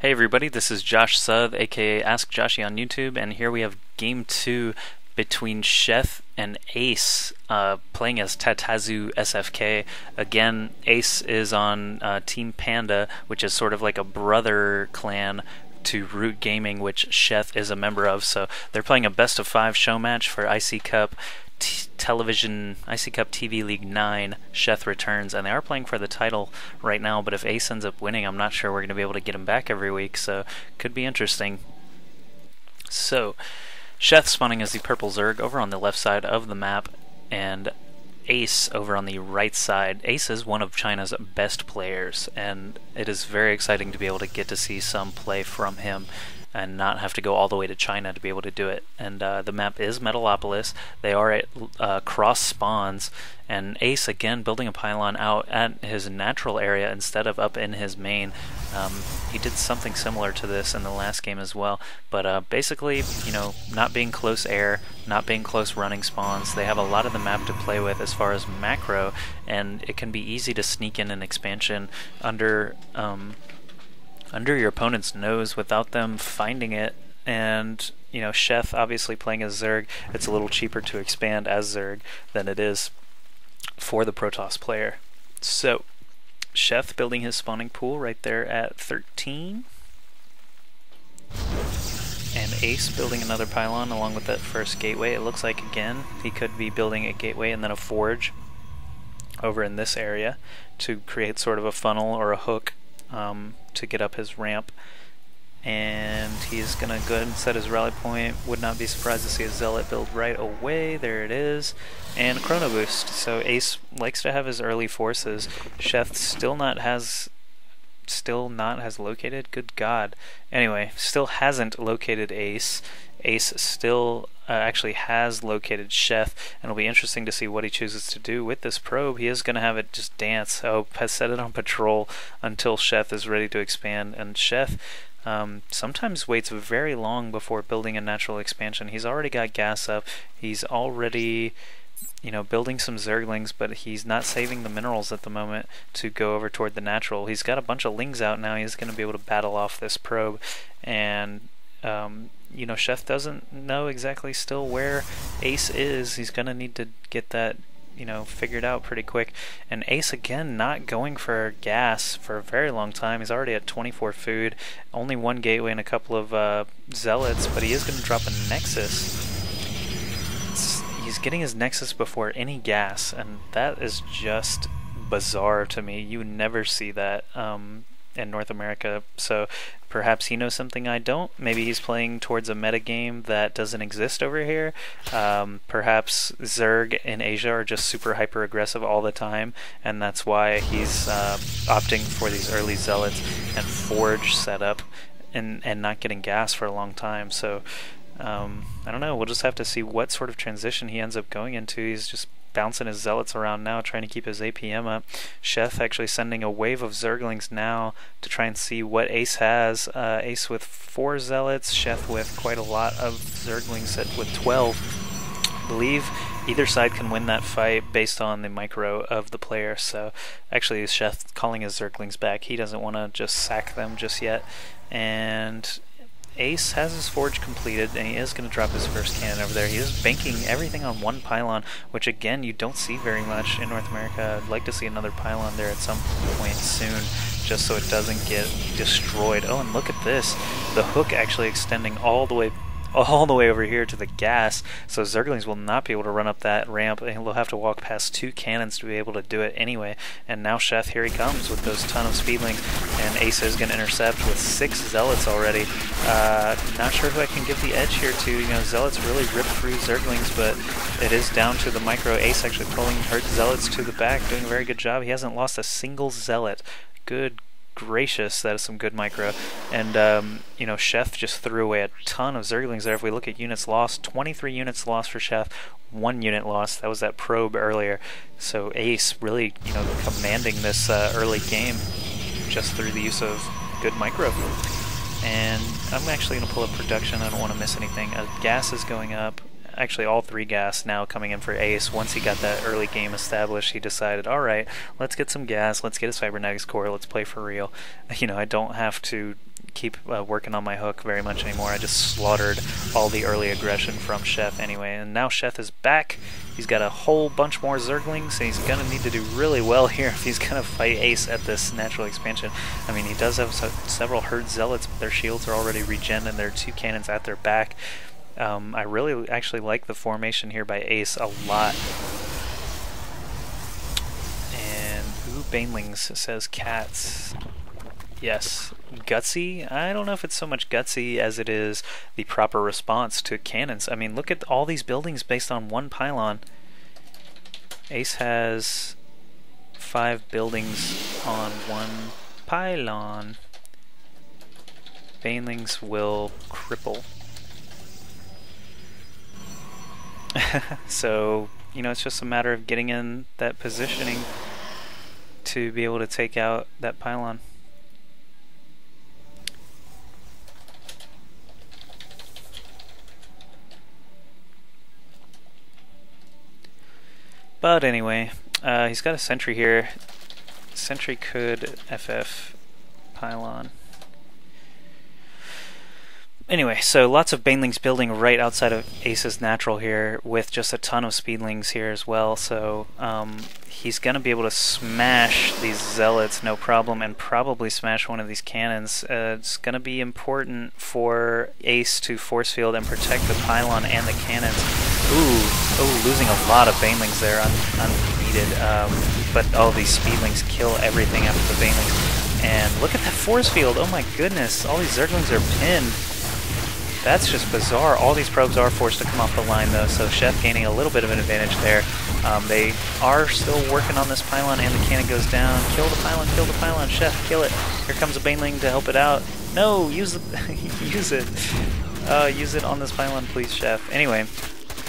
Hey everybody, this is Josh Suth, aka AskJoshy on YouTube, and here we have Game 2 between Sheth and Ace, playing as Tatazu SFK. Again, Ace is on Team Panda, which is sort of like a brother clan to Root Gaming, which Sheth is a member of, so they're playing a best of 5 show match for IC Cup Television IC Cup TV League 9. Sheth returns, and they are playing for the title right now, but if Ace ends up winning, I'm not sure we're going to be able to get him back every week, so could be interesting. So, Sheth spawning as the purple Zerg over on the left side of the map, and Ace over on the right side. Ace is one of China's best players, and it is very exciting to be able to get to see some play from him and not have to go all the way to China to be able to do it. And the map is Metalopolis. They are at cross spawns, and Ace again building a pylon out at his natural area instead of up in his main. He did something similar to this in the last game as well, but basically, you know, not being close air, not being close running spawns, they have a lot of the map to play with as far as macro, and it can be easy to sneak in an expansion under your opponent's nose without them finding it. And, you know, Sheth obviously playing as Zerg, it's a little cheaper to expand as Zerg than it is for the Protoss player. So, Sheth building his spawning pool right there at 13. And Ace building another pylon along with that first gateway. It looks like, again, he could be building a gateway and then a forge over in this area to create sort of a funnel or a hook to get up his ramp. And he's gonna go ahead and set his rally point. Would not be surprised to see a Zealot build right away. There it is. And Chrono Boost. So Ace likes to have his early forces. Sheth still not has located. Good God. Anyway, still hasn't located Ace. Ace still actually has located Sheth, and it'll be interesting to see what he chooses to do with this probe. He is going to have it just dance. Has set it on patrol until Sheth is ready to expand, and Sheth sometimes waits very long before building a natural expansion. He's already got gas up. He's already, you know, building some Zerglings, but he's not saving the minerals at the moment to go over toward the natural. He's got a bunch of Lings out now. He's going to be able to battle off this probe, and you know, Sheth doesn't know exactly still where Ace is. He's going to need to get that, you know, figured out pretty quick. And Ace again not going for gas for a very long time. He's already at 24 food, only one gateway and a couple of zealots, but he is going to drop a Nexus. He's getting his Nexus before any gas, and that is just bizarre to me. You would never see that in North America, so perhaps he knows something I don't. Maybe he's playing towards a metagame that doesn't exist over here. Perhaps Zerg in Asia are just super hyper aggressive all the time, and that's why he's opting for these early Zealots and Forge setup and not getting gas for a long time. So I don't know, we'll just have to see what sort of transition he ends up going into. He's just bouncing his Zealots around now, trying to keep his APM up. Sheth actually sending a wave of Zerglings now to try and see what Ace has. Ace with 4 Zealots, Sheth with quite a lot of Zerglings with 12. I believe either side can win that fight based on the micro of the player, so actually Sheth calling his Zerglings back. He doesn't want to just sack them just yet. And Ace has his forge completed, and he is going to drop his first cannon over there. He is banking everything on one pylon, which again you don't see very much in North America. I'd like to see another pylon there at some point soon, just so it doesn't get destroyed. Oh, and look at this. The hook actually extending all the way over here to the gas, so Zerglings will not be able to run up that ramp, and they'll have to walk past 2 cannons to be able to do it anyway. And now Sheth, here he comes with those ton of speedlings, and Ace is going to intercept with 6 Zealots already. Not sure who I can give the edge here to. You know, Zealots really rip through Zerglings, but it is down to the micro. Ace actually pulling her Zealots to the back, doing a very good job. He hasn't lost a single Zealot. Good gracious, that is some good micro. And you know, Sheth just threw away a ton of Zerglings there. If we look at units lost, 23 units lost for Sheth, 1 unit lost. That was that probe earlier. So Ace really, you know, commanding this early game just through the use of good micro. And I'm actually going to pull up production. I don't want to miss anything. Gas is going up. Actually, all 3 gas now coming in for Ace. Once he got that early game established, he decided, alright, let's get some gas, let's get his Cybernetics core, let's play for real. You know, I don't have to keep working on my hook very much anymore. I just slaughtered all the early aggression from Sheth anyway, and now Sheth is back. He's got a whole bunch more Zerglings, and he's gonna need to do really well here if he's gonna fight Ace at this natural expansion. I mean, he does have several Herd Zealots, but their shields are already regen, and there are 2 cannons at their back. I really actually like the formation here by Ace a lot. And ooh, Banelings says cats. Yes. Gutsy? I don't know if it's so much gutsy as it is the proper response to cannons. I mean, look at all these buildings based on 1 pylon. Ace has 5 buildings on 1 pylon. Banelings will cripple. So, you know, it's just a matter of getting in that positioning to be able to take out that pylon. But anyway, he's got a sentry here. Sentry could FF pylon. Anyway, so lots of Banelings building right outside of Ace's natural here, with just a ton of Speedlings here as well, so he's going to be able to smash these Zealots no problem, and probably smash one of these cannons. It's going to be important for Ace to force field and protect the pylon and the cannons. Ooh, losing a lot of Banelings there, unneeded, but all these Speedlings kill everything after the Banelings. And look at that force field, oh my goodness, all these Zerglings are pinned. That's just bizarre. All these probes are forced to come off the line though, so Sheth gaining a little bit of an advantage there. They are still working on this pylon, and the cannon goes down. Kill the pylon, Sheth, kill it. Here comes a Baneling to help it out. No, use the use it. Use it on this pylon, please, Sheth. Anyway,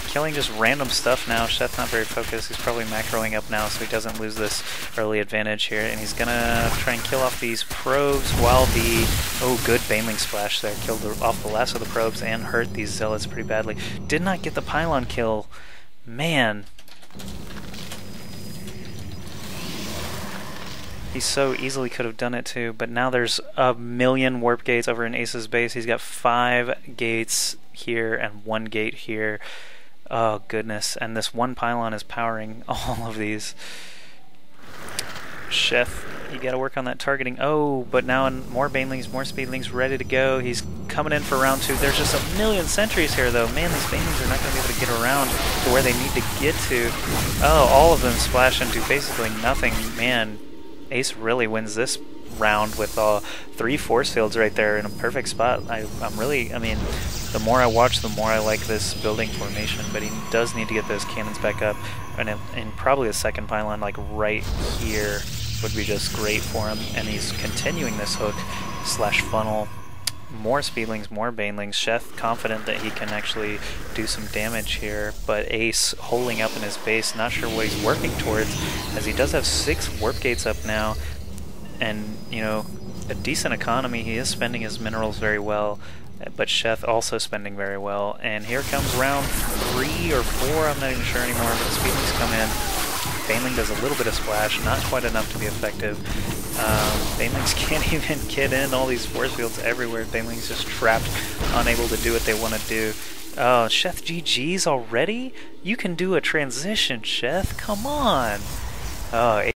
killing just random stuff now. Sheth's not very focused. He's probably macroing up now so he doesn't lose this early advantage here. And he's gonna try and kill off these probes while the... Oh, good Baneling splash there. Killed off the last of the probes and hurt these Zealots pretty badly. Did not get the pylon kill. Man. He so easily could have done it too, but now there's a million warp gates over in Ace's base. He's got 5 gates here and 1 gate here. Oh goodness, and this 1 pylon is powering all of these. Sheth, you gotta work on that targeting. Oh, but now more Banelings, more Speedlings ready to go. He's coming in for round 2. There's just a million sentries here though. Man, these Banelings are not gonna be able to get around to where they need to get to. Oh, all of them splash into basically nothing. Man, Ace really wins this round with 3 force fields right there in a perfect spot. I'm really, I mean, the more I watch, the more I like this building formation, but he does need to get those cannons back up, and probably a second pylon like right here would be just great for him. And he's continuing this hook slash funnel. More Speedlings, more Banelings. Sheth confident that he can actually do some damage here, but Ace holding up in his base, not sure what he's working towards, as he does have 6 warp gates up now, and, you know, a decent economy. He is spending his minerals very well, but Sheth also spending very well. And here comes round 3 or 4, I'm not even sure anymore, but the Speedlings come in. Baneling does a little bit of splash, not quite enough to be effective. Banelings can't even get in, all these force fields everywhere. Banelings just trapped, unable to do what they want to do. Oh, Sheth GG's already? You can do a transition, Sheth, come on! Oh,